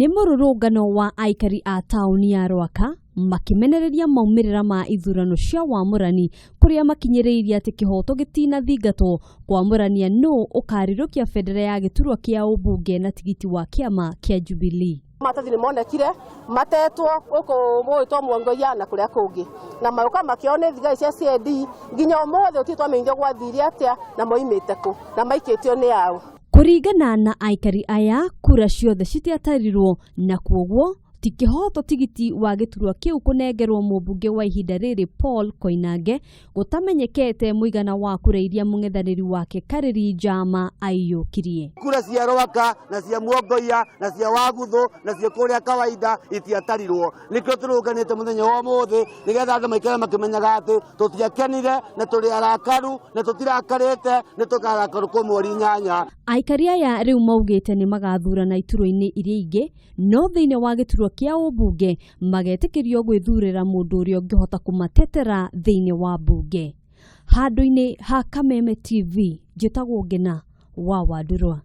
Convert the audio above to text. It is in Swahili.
Nĩ mũrũrũngano wa aikari a taũni ya Ruaka makimenereria maumirira ma ithurano cia wamurani kuria makinyĩrĩirie atĩ kĩhoto gĩtinathingatwo kwamũrania nũ ũkarirũkia bendera ya giturwa kia umbunge na tigiti wa kiama kia Jubilee. Matathi nĩmonekire matetwo gũkũ gwĩtwo wonjoria na kũrĩa kũngĩ na maũka makĩone thigai cia CID nginya ũmũthĩ ũtĩ twamenyire gwathiire atĩa na moimĩte kũ na maikĩtio nĩ ao. Kuringana na aikari aya, kura ciothe citiatarirwo na kwoguo ti kĩhoto tigiti wa giturwa kiu kunengerwo mũmbunge wa ihinda rĩrĩ Paul Koinange gũtamenyekete mũigana wa kura iria mũng'ethanĩri wake Karĩri Njama aiyũkirie. Kura cia Ruaka na cia Muongoia na cia Waguthu na cia kũrĩa kawaida itiatarirwo. Nĩkĩo tũrũnganĩte mũthenya wa ũmũthĩ nĩgetha andũ maikare makĩmenyaga atĩ tũtiakenire na tũrĩ arakaru na tũtirakarĩte nĩ tũkarakaru kwa mweri 8. Aikari aya rĩu maugĩte nĩ magathurana iturwa-inĩ iria ingĩ no thĩinĩ wa giturwa kia umbunge magetĩkĩrio gwĩthurĩra mũndũ ũrĩa ũngĩhota kũmatetera thĩinĩ wa mbunge. Handũ-inĩ ha Kameme TV, njĩtagwo Ngina wa Wandurwa.